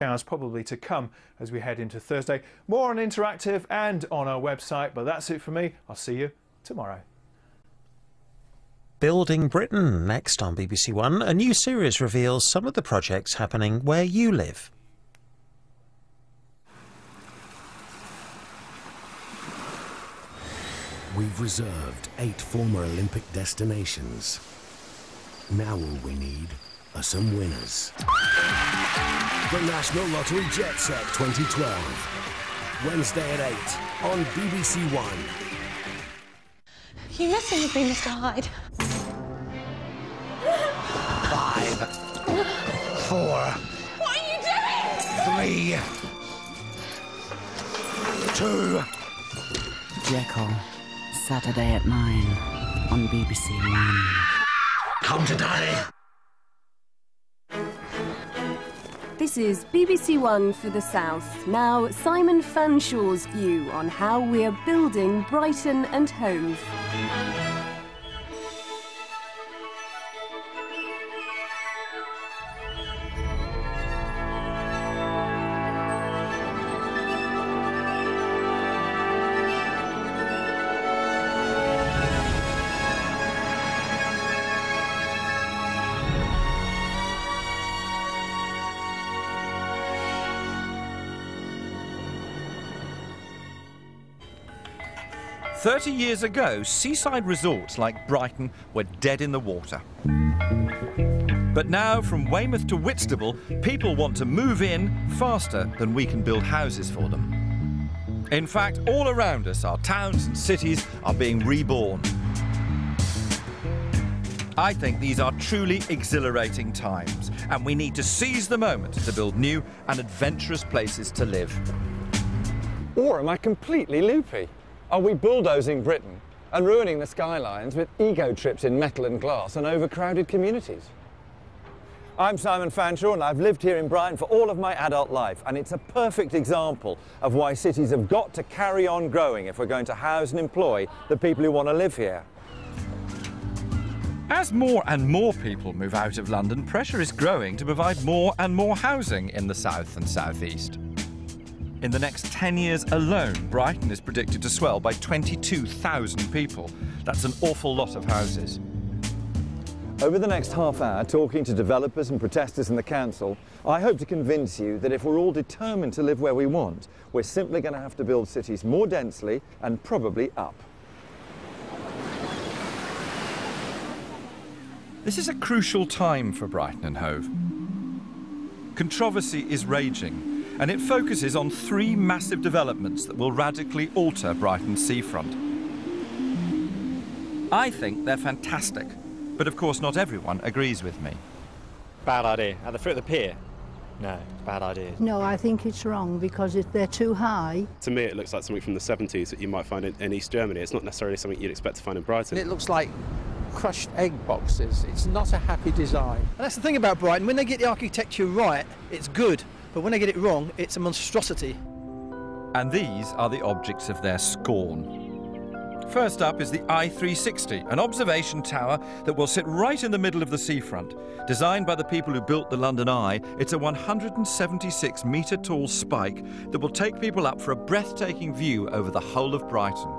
Hours probably to come as we head into Thursday. More on Interactive and on our website, but that's it for me. I'll see you tomorrow. Building Britain, next on BBC One. A new series reveals some of the projects happening where you live. We've reserved 8 former Olympic destinations. Now all we need are some winners. The National Lottery Jet Set 2012. Wednesday at 8 on BBC One. You messing with me, Mr. Hyde? 5, 4. What are you doing? 3, 2. Jekyll, Saturday at 9 on BBC One. Come to daddy. This is BBC One for the South. Now, Simon Fanshawe's view on how we are building Brighton and Hove. "30 years ago, seaside resorts like Brighton were dead in the water. But now, from Weymouth to Whitstable, people want to move in faster than we can build houses for them. In fact, all around us, our towns and cities are being reborn. I think these are truly exhilarating times, and we need to seize the moment to build new and adventurous places to live." Or am I completely loopy? Are we bulldozing Britain and ruining the skylines with ego trips in metal and glass and overcrowded communities? I'm Simon Fanshawe and I've lived here in Brighton for all of my adult life, and it's a perfect example of why cities have got to carry on growing if we're going to house and employ the people who want to live here. As more and more people move out of London, pressure is growing to provide more and more housing in the south and southeast. In the next 10 years alone, Brighton is predicted to swell by 22,000 people. That's an awful lot of houses. Over the next half hour, talking to developers and protesters in the council, I hope to convince you that if we're all determined to live where we want, we're simply going to have to build cities more densely and probably up. This is a crucial time for Brighton and Hove. Controversy is raging, and it focuses on 3 massive developments that will radically alter Brighton's seafront. I think they're fantastic, but of course not everyone agrees with me. Bad idea. At the foot of the pier? No, bad idea. No, I think it's wrong because they're too high. To me it looks like something from the 70s that you might find in East Germany. It's not necessarily something you'd expect to find in Brighton. It looks like crushed egg boxes. It's not a happy design. And that's the thing about Brighton. When they get the architecture right, it's good. But when they get it wrong, it's a monstrosity. And these are the objects of their scorn. First up is the I-360, an observation tower that will sit right in the middle of the seafront. Designed by the people who built the London Eye, it's a 176-metre-tall spike that will take people up for a breathtaking view over the whole of Brighton.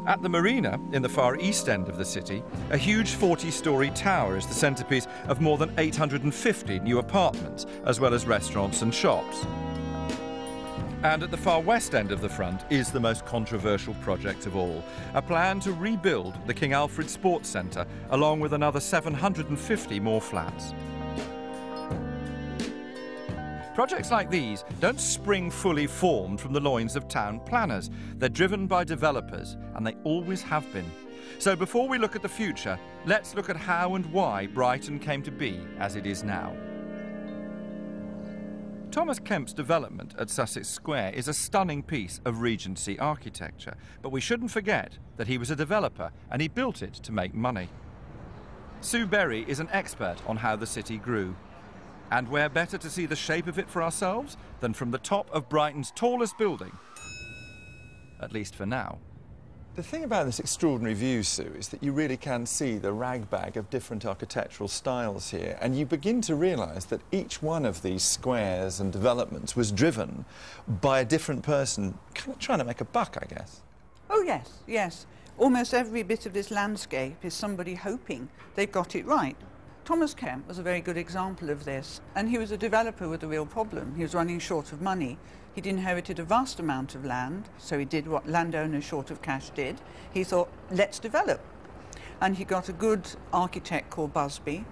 At the Marina, in the far east end of the city, a huge 40-storey tower is the centrepiece of more than 850 new apartments, as well as restaurants and shops. And at the far west end of the front is the most controversial project of all, a plan to rebuild the King Alfred Sports Centre, along with another 750 more flats. Projects like these don't spring fully formed from the loins of town planners. They're driven by developers, and they always have been. So before we look at the future, let's look at how and why Brighton came to be as it is now. Thomas Kemp's development at Sussex Square is a stunning piece of Regency architecture, but we shouldn't forget that he was a developer and he built it to make money. Sue Berry is an expert on how the city grew. And where better to see the shape of it for ourselves than from the top of Brighton's tallest building, at least for now. The thing about this extraordinary view, Sue, is that you really can see the ragbag of different architectural styles here, and you begin to realise that each one of these squares and developments was driven by a different person kind of trying to make a buck, I guess. Oh, yes, yes. Almost every bit of this landscape is somebody hoping they've got it right. Thomas Kemp was a very good example of this, and he was a developer with a real problem. He was running short of money. He'd inherited a vast amount of land, so he did what landowners short of cash did. He thought, let's develop. And he got a good architect called Busby.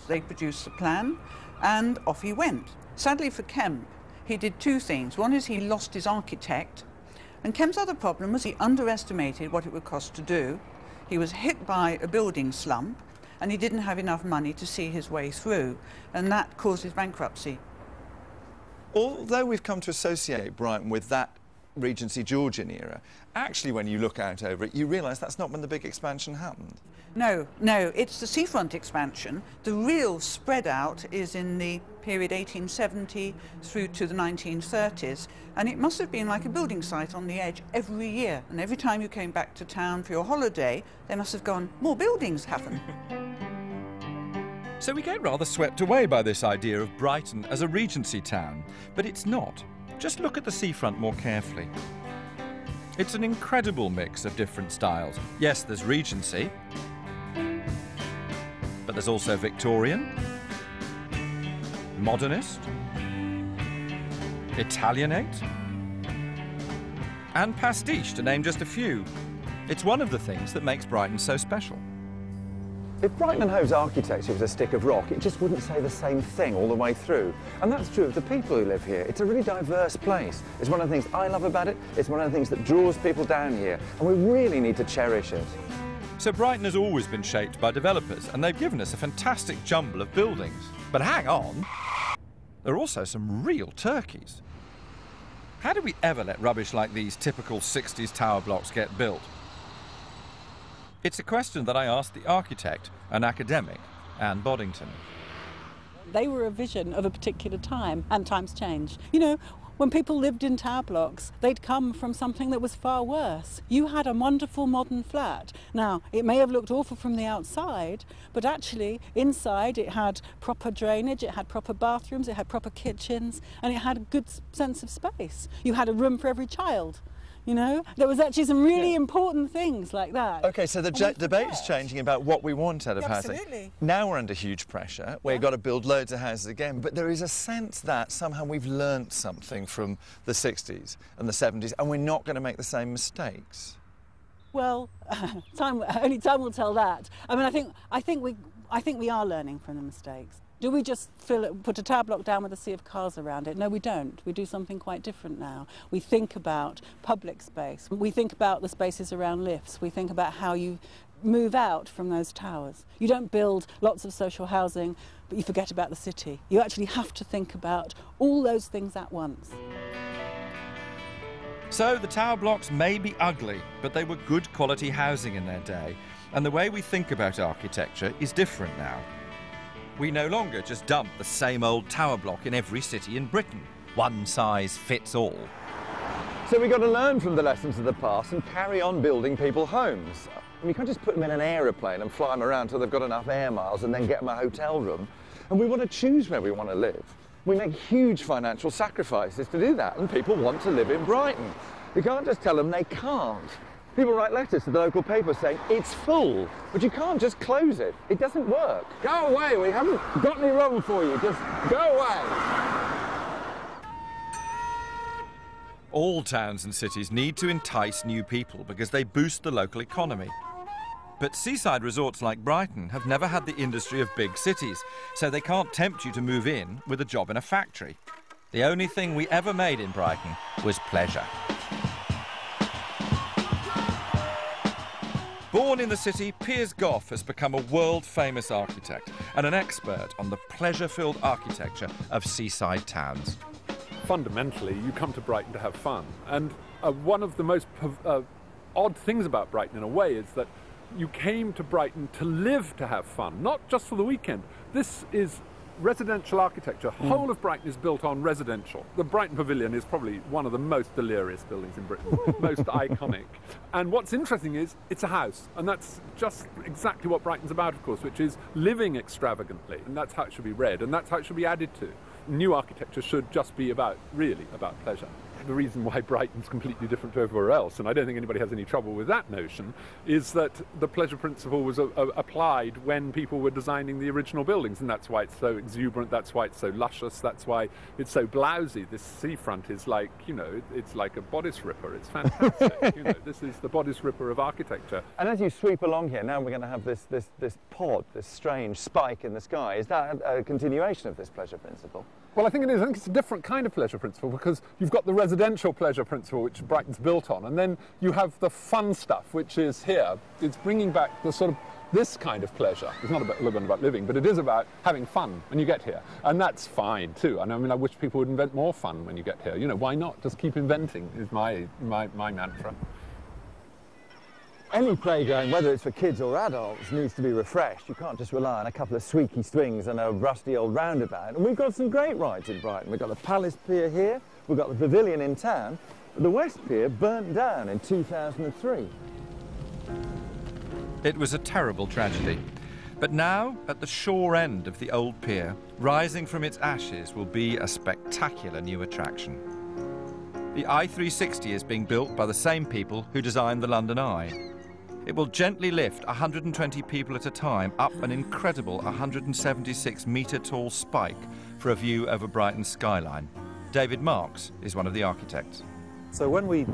They produced the plan, and off he went. Sadly for Kemp, he did two things. One is he lost his architect, and Kemp's other problem was he underestimated what it would cost to do. He was hit by a building slump, and he didn't have enough money to see his way through, and that caused his bankruptcy. Although we've come to associate Brighton with that Regency Georgian era, actually when you look out over it, you realise that's not when the big expansion happened. No, no, it's the seafront expansion. The real spread out is in the period 1870 through to the 1930s, and it must have been like a building site on the edge every year. And every time you came back to town for your holiday, they must have gone, more buildings happen. So we get rather swept away by this idea of Brighton as a Regency town, but it's not. Just look at the seafront more carefully. It's an incredible mix of different styles. Yes, there's Regency, but there's also Victorian, Modernist, Italianate, and Pastiche, to name just a few. It's one of the things that makes Brighton so special. If Brighton and Hove's architecture was a stick of rock, it just wouldn't say the same thing all the way through. And that's true of the people who live here. It's a really diverse place. It's one of the things I love about it. It's one of the things that draws people down here. And we really need to cherish it. So Brighton has always been shaped by developers, and they've given us a fantastic jumble of buildings. But hang on, there are also some real turkeys. How did we ever let rubbish like these typical 60s tower blocks get built? It's a question that I asked the architect and academic, Anne Boddington. They were a vision of a particular time, and times change. You know, when people lived in tower blocks, they'd come from something that was far worse. You had a wonderful modern flat. Now, it may have looked awful from the outside, but actually, inside it had proper drainage, it had proper bathrooms, it had proper kitchens, and it had a good sense of space. You had a room for every child. You know, there was actually some really important things like that. OK, so the debate is changing about what we want out of housing. Absolutely. Now we're under huge pressure. We've got to build loads of houses again. But there is a sense that somehow we've learnt something from the 60s and the 70s, and we're not going to make the same mistakes. Well, only time will tell that. I mean, I think we are learning from the mistakes. Do we just put a tower block down with a sea of cars around it? No, we don't. We do something quite different now. We think about public space. We think about the spaces around lifts. We think about how you move out from those towers. You don't build lots of social housing, but you forget about the city. You actually have to think about all those things at once. So the tower blocks may be ugly, but they were good quality housing in their day. And the way we think about architecture is different now. We no longer just dump the same old tower block in every city in Britain. One size fits all. So we've got to learn from the lessons of the past and carry on building people homes. I mean, you can't just put them in an aeroplane and fly them around till they've got enough air miles and then get them a hotel room. And we want to choose where we want to live. We make huge financial sacrifices to do that, and people want to live in Brighton. You can't just tell them they can't. People write letters to the local paper saying, it's full, but you can't just close it. It doesn't work. Go away, we haven't got any room for you, just go away. All towns and cities need to entice new people because they boost the local economy. But seaside resorts like Brighton have never had the industry of big cities, so they can't tempt you to move in with a job in a factory. The only thing we ever made in Brighton was pleasure. Born in the city, Piers Goff has become a world-famous architect and an expert on the pleasure-filled architecture of seaside towns. Fundamentally, you come to Brighton to have fun. And one of the most odd things about Brighton, in a way, is that you came to Brighton to live to have fun, not just for the weekend. This is residential architecture. Whole of Brighton is built on residential. The Brighton Pavilion is probably one of the most delirious buildings in Britain, most iconic. And what's interesting is it's a house, and that's just exactly what Brighton's about, of course, which is living extravagantly, and that's how it should be read, and that's how it should be added to. New architecture should just be really about pleasure. The reason why Brighton's completely different to everywhere else, and I don't think anybody has any trouble with that notion, is that the pleasure principle was applied when people were designing the original buildings, and that's why it's so exuberant, that's why it's so luscious, that's why it's so blousy. This seafront is like, you know, it's like a bodice ripper. It's fantastic. You know, this is the bodice ripper of architecture. And as you sweep along here, now we're going to have this pod, this strange spike in the sky. Is that a continuation of this pleasure principle? Well, I think it is. I think it's a different kind of pleasure principle, because you've got the residential pleasure principle, which Brighton's built on, and then you have the fun stuff, which is here. It's bringing back the sort of this kind of pleasure. It's not about living, but it is about having fun when you get here, and that's fine too. And I mean, I wish people would invent more fun when you get here. You know, why not? Just keep inventing is my mantra. Any playground, whether it's for kids or adults, needs to be refreshed. You can't just rely on a couple of squeaky swings and a rusty old roundabout. And we've got some great rides in Brighton. We've got the Palace Pier here, we've got the Pavilion in town. The West Pier burnt down in 2003. It was a terrible tragedy. But now, at the shore end of the old pier, rising from its ashes will be a spectacular new attraction. The I-360 is being built by the same people who designed the London Eye. It will gently lift 120 people at a time up an incredible 176-metre-tall spike for a view over Brighton's skyline. David Marks is one of the architects. So when we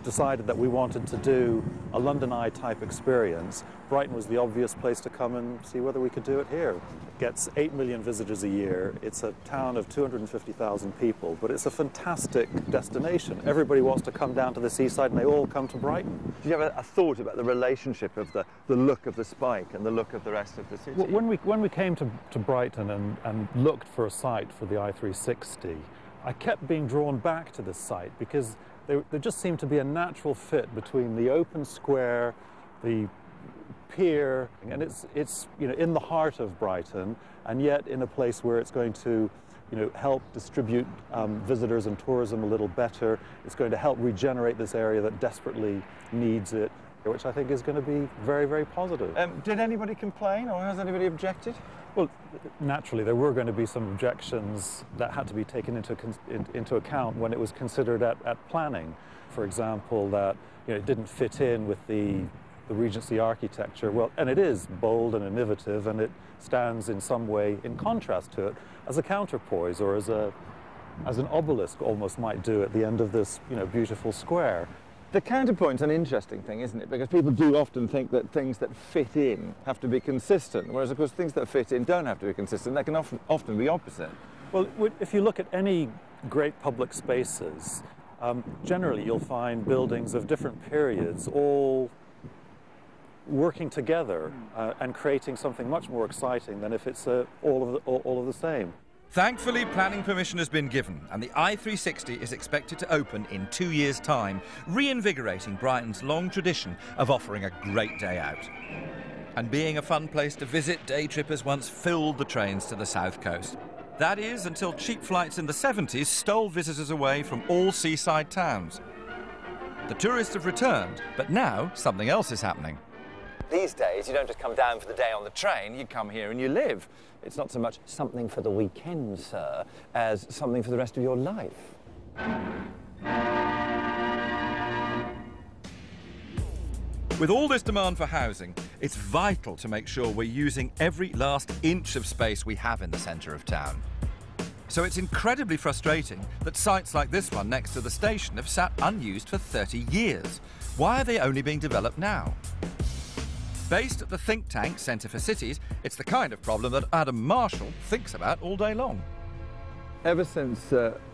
decided that we wanted to do a London Eye type experience, Brighton was the obvious place to come and see whether we could do it here. It gets 8 million visitors a year. It's a town of 250,000 people, but it's a fantastic destination. Everybody wants to come down to the seaside, and they all come to Brighton. Do you have a thought about the relationship of the look of the spike and the look of the rest of the city? Well, when we came to Brighton and looked for a site for the I-360, I kept being drawn back to this site because there just seemed to be a natural fit between the open square, the pier, and it's you know, in the heart of Brighton, and yet in a place where it's going to, you know, help distribute visitors and tourism a little better. It's going to help regenerate this area that desperately needs it, which I think is going to be very, very positive. Did anybody complain, or has anybody objected? Well, naturally, there were going to be some objections that had to be taken into account when it was considered at planning. For example, that, you know, it didn't fit in with the Regency architecture. Well, and it is bold and innovative, and it stands in some way in contrast to it as a counterpoise, or as an obelisk almost might do at the end of this, you know, beautiful square. The counterpoint's an interesting thing, isn't it? Because people do often think that things that fit in have to be consistent, whereas, of course, things that fit in don't have to be consistent. They can often be opposite. Well, if you look at any great public spaces, generally you'll find buildings of different periods all working together and creating something much more exciting than if it's all of the same. Thankfully, planning permission has been given, and the I-360 is expected to open in 2 years' time, reinvigorating Brighton's long tradition of offering a great day out. And being a fun place to visit, day trippers once filled the trains to the south coast. That is, until cheap flights in the 70s stole visitors away from all seaside towns. The tourists have returned, but now something else is happening. These days, you don't just come down for the day on the train, you come here and you live. It's not so much something for the weekend, sir, as something for the rest of your life. With all this demand for housing, it's vital to make sure we're using every last inch of space we have in the centre of town. So it's incredibly frustrating that sites like this one next to the station have sat unused for 30 years. Why are they only being developed now? Based at the think tank Centre for Cities, it's the kind of problem that Adam Marshall thinks about all day long. Ever since,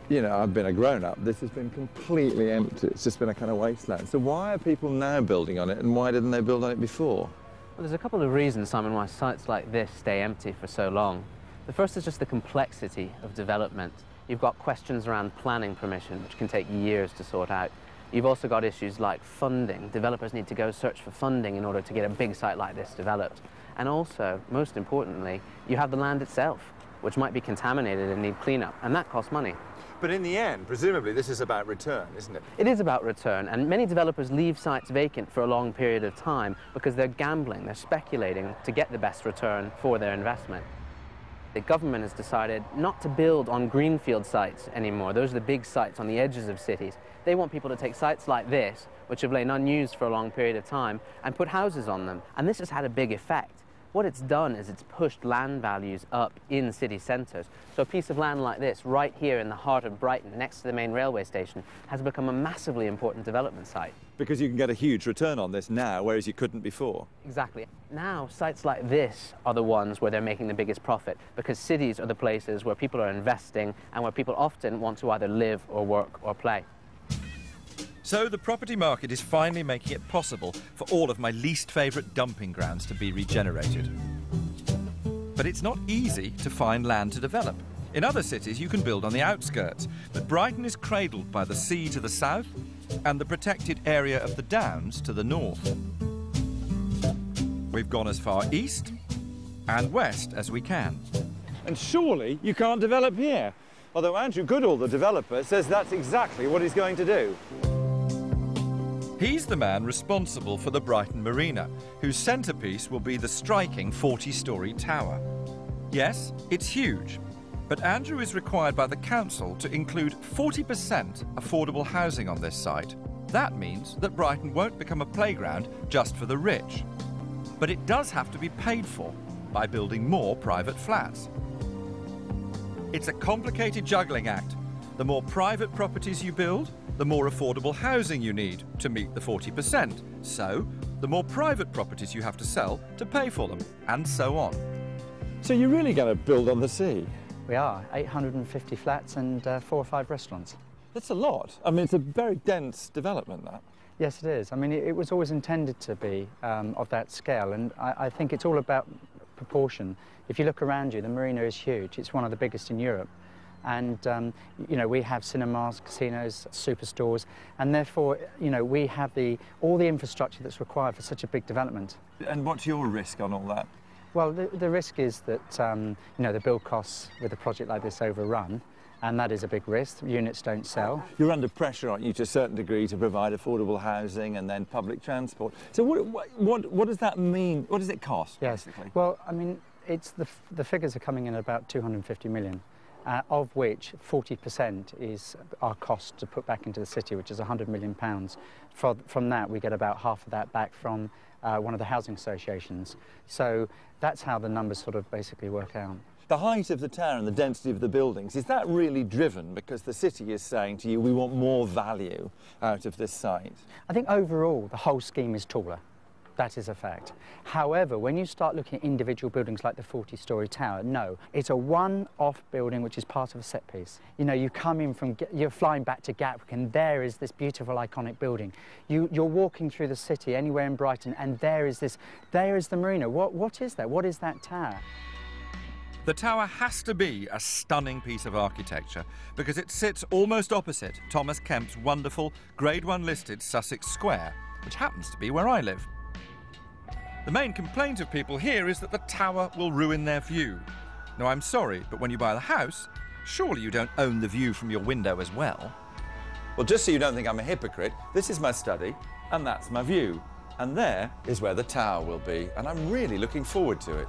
you know, I've been a grown-up, this has been completely empty. It's just been a kind of wasteland. So why are people now building on it, and why didn't they build on it before? Well, there's a couple of reasons, Simon, why sites like this stay empty for so long. The first is just the complexity of development. You've got questions around planning permission, which can take years to sort out. You've also got issues like funding. Developers need to go search for funding in order to get a big site like this developed. And also, most importantly, you have the land itself. which might be contaminated and need cleanup, and that costs money. But in the end, presumably, this is about return, isn't it? It is about return, and many developers leave sites vacant for a long period of time because they're gambling, they're speculating to get the best return for their investment. The government has decided not to build on greenfield sites anymore. Those are the big sites on the edges of cities. They want people to take sites like this, which have lain unused for a long period of time, and put houses on them. And this has had a big effect. What it's done is it's pushed land values up in city centres. So a piece of land like this, right here in the heart of Brighton, next to the main railway station, has become a massively important development site. Because you can get a huge return on this now, whereas you couldn't before. Exactly. Now, sites like this are the ones where they're making the biggest profit, because cities are the places where people are investing and where people often want to either live or work or play. So the property market is finally making it possible for all of my least favourite dumping grounds to be regenerated. But it's not easy to find land to develop. In other cities you can build on the outskirts, but Brighton is cradled by the sea to the south and the protected area of the Downs to the north. We've gone as far east and west as we can. And surely you can't develop here. Although Andrew Goodall, the developer, says that's exactly what he's going to do. He's the man responsible for the Brighton Marina, whose centrepiece will be the striking 40-storey tower. Yes, it's huge, but Andrew is required by the council to include 40% affordable housing on this site. That means that Brighton won't become a playground just for the rich. But it does have to be paid for by building more private flats. It's a complicated juggling act. The more private properties you build, the more affordable housing you need to meet the 40%. So, the more private properties you have to sell to pay for them, and so on. So you're really going to build on the sea? We are. 850 flats and 4 or 5 restaurants. That's a lot. I mean, it's a very dense development, that. Yes, it is. I mean, it was always intended to be of that scale, and I think it's all about proportion. If you look around you, the marina is huge. It's one of the biggest in Europe. And, you know, we have cinemas, casinos, superstores, and therefore, you know, we have all the infrastructure that's required for such a big development. And what's your risk on all that? Well, the risk is that, you know, the build costs with a project like this overrun, and that is a big risk. Units don't sell. You're under pressure, aren't you, to a certain degree, to provide affordable housing and then public transport. So what does that mean? What does it cost, basically? Well, I mean, it's the figures are coming in at about 250 million. Of which 40% is our cost to put back into the city, which is £100 million. From that, we get about half of that back from one of the housing associations. So that's how the numbers sort of basically work out. The height of the tower and the density of the buildings, is that really driven because the city is saying to you, we want more value out of this site? I think overall, the whole scheme is taller. That is a fact. However, when you start looking at individual buildings like the 40-storey tower, no, it's a one-off building which is part of a set piece. You know, you come in from, you're flying back to Gatwick and there is this beautiful iconic building. You're walking through the city anywhere in Brighton and there is the marina. What is that? What is that tower? The tower has to be a stunning piece of architecture because it sits almost opposite Thomas Kemp's wonderful Grade 1 listed Sussex Square, which happens to be where I live. The main complaint of people here is that the tower will ruin their view. Now, I'm sorry, but when you buy the house, surely you don't own the view from your window as well. Well, just so you don't think I'm a hypocrite, this is my study, and that's my view. And there is where the tower will be, and I'm really looking forward to it.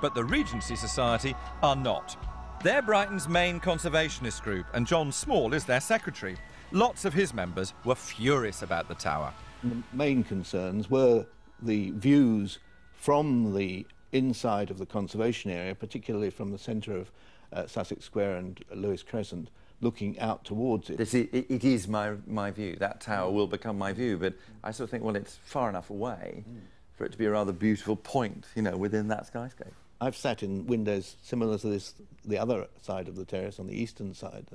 But the Regency Society are not. They're Brighton's main conservationist group, and John Small is their secretary. Lots of his members were furious about the tower. The main concerns were the views from the inside of the conservation area, particularly from the centre of Sussex Square and Lewis Crescent, looking out towards it. It is my view. That tower will become my view, but I sort of think, well, it's far enough away for it to be a rather beautiful point, you know, within that skyscape. I've sat in windows similar to this, the other side of the terrace, on the eastern side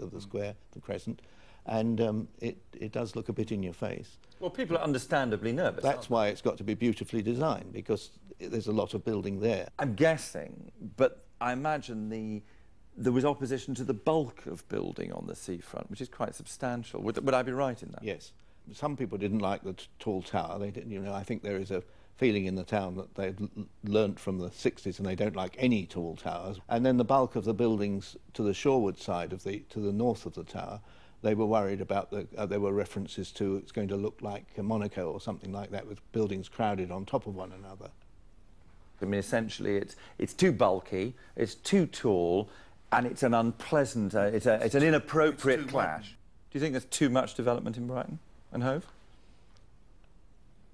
of the square, the Crescent, and it does look a bit in your face. Well, people are understandably nervous. That's why it's got to be beautifully designed, because there's a lot of building there. I'm guessing, but I imagine there was opposition to the bulk of building on the seafront, which is quite substantial. Would I be right in that? Yes. Some people didn't like the tall tower. They didn't, you know, I think there is a feeling in the town that they'd learnt from the 60s and they don't like any tall towers. And then the bulk of the buildings to the shoreward side to the north of the tower, they were worried about there were references to it's going to look like Monaco or something like that, with buildings crowded on top of one another. I mean, essentially, it's too bulky, it's too tall, and it's an unpleasant, it's an inappropriate clash. Do you think there's too much development in Brighton and Hove?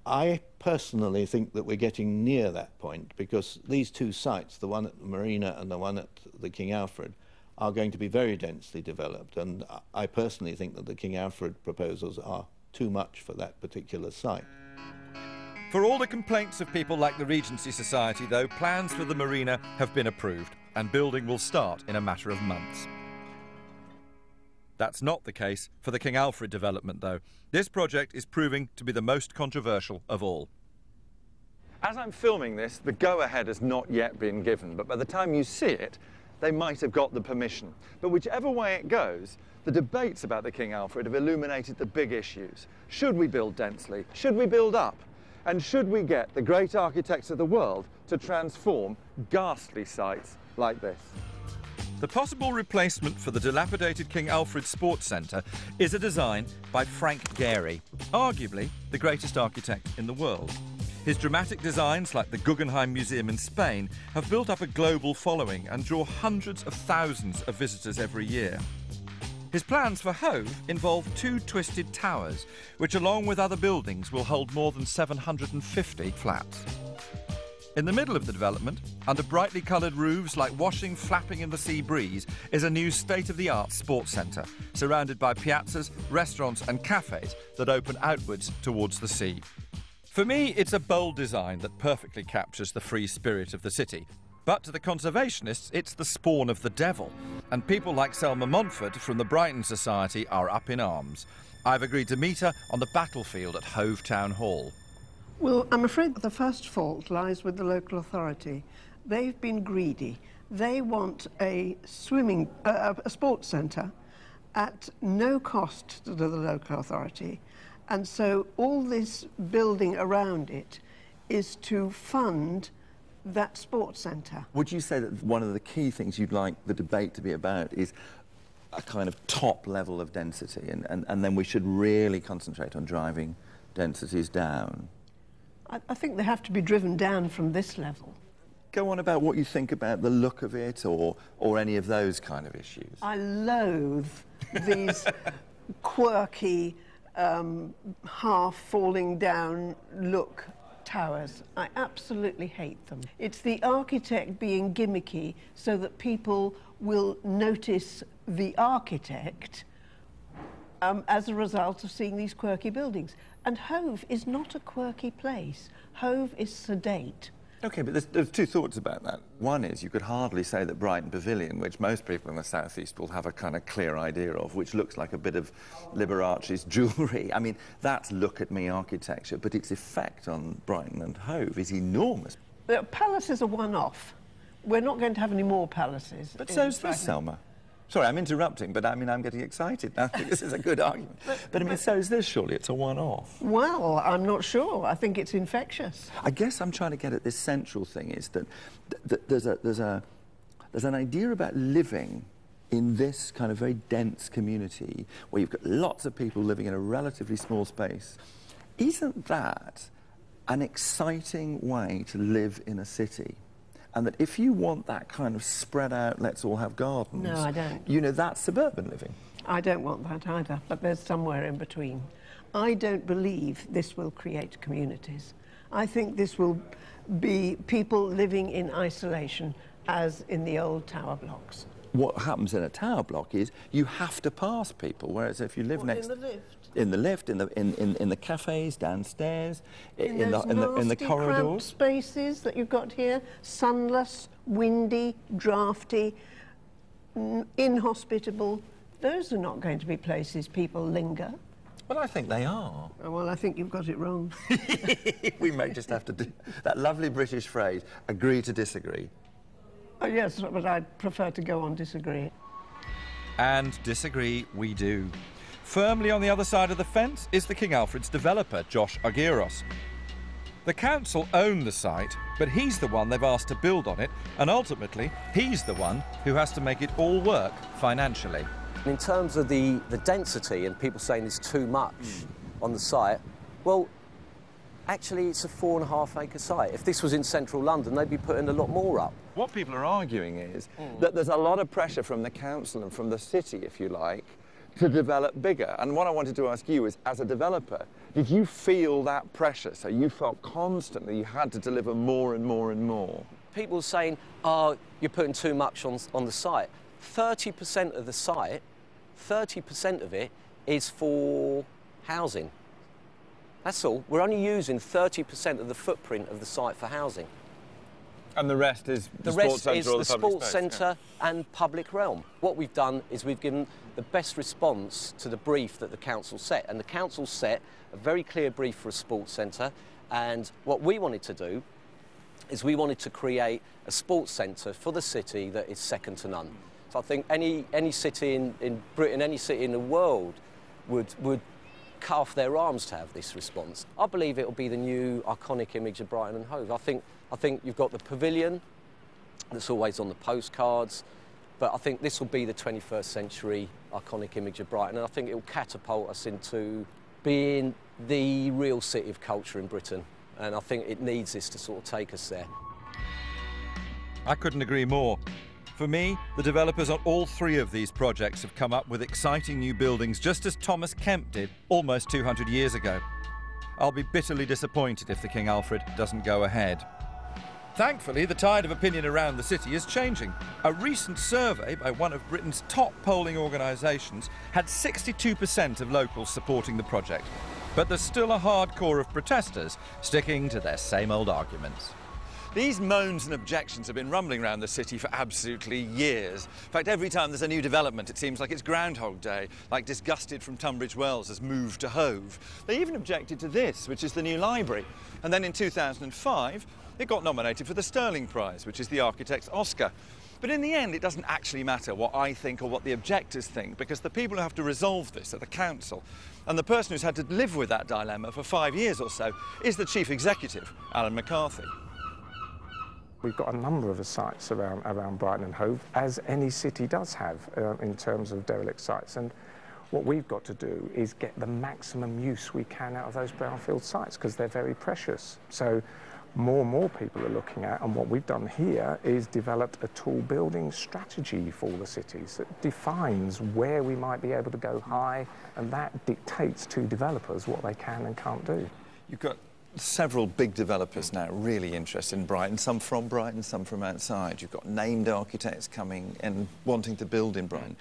I personally think that we're getting near that point, because these two sites, the one at the Marina and the one at the King Alfred, are going to be very densely developed, and I personally think that the King Alfred proposals are too much for that particular site. For all the complaints of people like the Regency Society, though, plans for the Marina have been approved, and building will start in a matter of months. That's not the case for the King Alfred development, though. This project is proving to be the most controversial of all. As I'm filming this, the go-ahead has not yet been given, but by the time you see it, they might have got the permission. But whichever way it goes, the debates about the King Alfred have illuminated the big issues. Should we build densely? Should we build up? And should we get the great architects of the world to transform ghastly sites like this? The possible replacement for the dilapidated King Alfred Sports Centre is a design by Frank Gehry, arguably the greatest architect in the world. His dramatic designs, like the Guggenheim Museum in Spain, have built up a global following and draw hundreds of thousands of visitors every year. His plans for Hove involve two twisted towers, which along with other buildings will hold more than 750 flats. In the middle of the development, under brightly coloured roofs like washing flapping in the sea breeze, is a new state-of-the-art sports centre, surrounded by piazzas, restaurants and cafes that open outwards towards the sea. For me, it's a bold design that perfectly captures the free spirit of the city. But to the conservationists, it's the spawn of the devil. And people like Selma Montfort from the Brighton Society are up in arms. I've agreed to meet her on the battlefield at Hove Town Hall. Well, I'm afraid the first fault lies with the local authority. They've been greedy. They want a sports centre at no cost to the local authority. And so all this building around it is to fund that sports centre. Would you say that one of the key things you'd like the debate to be about is a kind of top level of density, and then we should really concentrate on driving densities down? I think they have to be driven down from this level. Go on about what you think about the look of it or any of those kind of issues. I loathe these quirky, half-falling down look towers. I absolutely hate them. It's the architect being gimmicky so that people will notice the architect as a result of seeing these quirky buildings. And Hove is not a quirky place. Hove is sedate. OK, but there's two thoughts about that. One is you could hardly say that Brighton Pavilion, which most people in the South East will have a kind of clear idea of, which looks like a bit of Liberace's jewellery. I mean, that's look-at-me architecture, but its effect on Brighton and Hove is enormous. The palace is a one-off. We're not going to have any more palaces. But so's this, Selma. Sorry, I'm interrupting, but I mean, I'm getting excited now. This is a good argument. But I mean, so is this, surely. It's a one-off. Well, I'm not sure. I think it's infectious. I guess I'm trying to get at this central thing, is that there's an idea about living in this kind of very dense community where you've got lots of people living in a relatively small space. Isn't that an exciting way to live in a city? And that if you want that kind of spread out, let's all have gardens... No, I don't. You know, that's suburban living. I don't want that either, but there's somewhere in between. I don't believe this will create communities. I think this will be people living in isolation, as in the old tower blocks. What happens in a tower block is you have to pass people, whereas if you live next... in the lift? In the lift, in the cafes, downstairs, in the nasty, corridors. Cramped spaces that you've got here, sunless, windy, drafty, inhospitable. Those are not going to be places people linger. Well, I think they are. Oh, well, I think you've got it wrong. We may just have to do that lovely British phrase, agree to disagree. Oh, yes, but I'd prefer to go on disagreeing. And disagree we do. Firmly on the other side of the fence is the King Alfred's developer, Josh Argyros. The council own the site, but he's the one they've asked to build on it, and ultimately, he's the one who has to make it all work financially. In terms of the density and people saying there's too much on the site, well, actually it's a 4.5 acre site. If this was in central London, they'd be putting a lot more up. What people are arguing is that there's a lot of pressure from the council and from the city, if you like, to develop bigger. And what I wanted to ask you is, as a developer, did you feel that pressure? So you felt constantly you had to deliver more and more and more? People saying, oh, you're putting too much on the site. 30% of the site, 30% of it is for housing. That's all. We're only using 30% of the footprint of the site for housing. And the rest is the sports centre or the public sports space, centre and public realm. What we've done is we've given the best response to the brief that the council set. And the council set a very clear brief for a sports centre. And what we wanted to do is we wanted to create a sports centre for the city that is second to none. So I think any city in Britain, any city in the world would cut off their arms to have this response. I believe it will be the new iconic image of Brighton and Hove. I think you've got the pavilion that's always on the postcards, but I think this will be the 21st century iconic image of Brighton, and I think it will catapult us into being the real city of culture in Britain, and I think it needs this to sort of take us there. I couldn't agree more. For me, the developers on all three of these projects have come up with exciting new buildings just as Thomas Kemp did almost 200 years ago. I'll be bitterly disappointed if the King Alfred doesn't go ahead. Thankfully, the tide of opinion around the city is changing. A recent survey by one of Britain's top polling organisations had 62% of locals supporting the project. But there's still a hardcore of protesters sticking to their same old arguments. These moans and objections have been rumbling around the city for absolutely years. In fact, every time there's a new development, it seems like it's Groundhog Day, like Disgusted from Tunbridge Wells has moved to Hove. They even objected to this, which is the new library. And then in 2005, it got nominated for the Sterling Prize, which is the architect's Oscar. But in the end, it doesn't actually matter what I think or what the objectors think, because the people who have to resolve this are the council. And the person who's had to live with that dilemma for 5 years or so is the chief executive, Alan McCarthy. We've got a number of sites around Brighton and Hove, as any city does have in terms of derelict sites. And what we've got to do is get the maximum use we can out of those brownfield sites, because they're very precious. So more and more people are looking at, and what we've done here is developed a tall building strategy for the cities that defines where we might be able to go high, and that dictates to developers what they can and can't do. You've got several big developers now really interested in Brighton, some from Brighton, some from outside. You've got named architects coming and wanting to build in Brighton.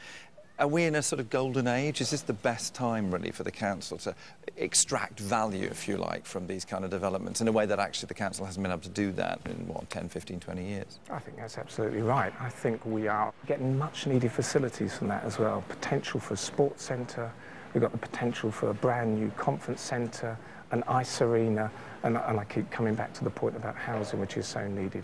Are we in a sort of golden age? Is this the best time, really, for the council to extract value, if you like, from these kind of developments in a way that actually the council hasn't been able to do that in, what, 10, 15, 20 years? I think that's absolutely right. I think we are getting much-needed facilities from that as well. Potential for a sports centre, we've got the potential for a brand-new conference centre, an ice arena, and I keep coming back to the point about housing, which is so needed.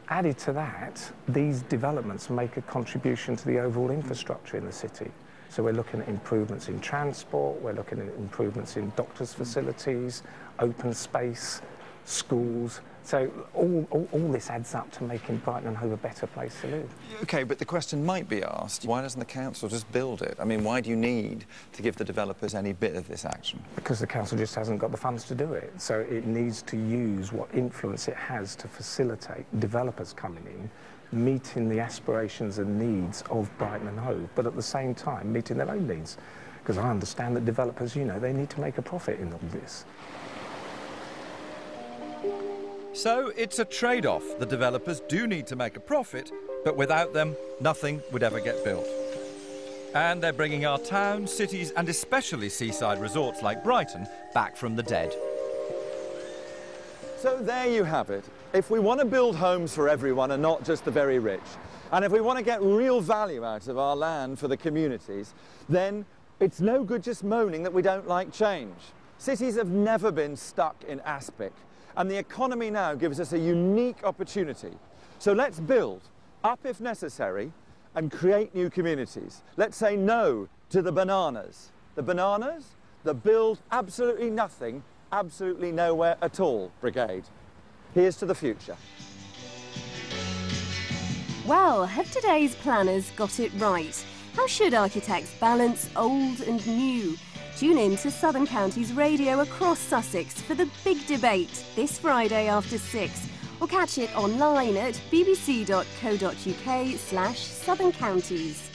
Added to that, these developments make a contribution to the overall infrastructure in the city. So we're looking at improvements in transport, we're looking at improvements in doctors' facilities, open space, schools. So all this adds up to making Brighton and Hove a better place to live. OK, but the question might be asked, why doesn't the council just build it? I mean, why do you need to give the developers any bit of this action? Because the council just hasn't got the funds to do it. So it needs to use what influence it has to facilitate developers coming in, meeting the aspirations and needs of Brighton and Hove, but at the same time meeting their own needs. Because I understand that developers, you know, they need to make a profit in all this. So it's a trade-off. The developers do need to make a profit, but without them, nothing would ever get built. And they're bringing our towns, cities, and especially seaside resorts like Brighton back from the dead. So there you have it. If we want to build homes for everyone and not just the very rich, and if we want to get real value out of our land for the communities, then it's no good just moaning that we don't like change. Cities have never been stuck in aspic. And the economy now gives us a unique opportunity. So let's build, up if necessary, and create new communities. Let's say no to the bananas. The bananas that build absolutely nothing absolutely nowhere at all brigade. Here's to the future. Well, have today's planners got it right? How should architects balance old and new? Tune in to Southern Counties Radio across Sussex for the big debate this Friday after 6, or catch it online at bbc.co.uk/Southern Counties.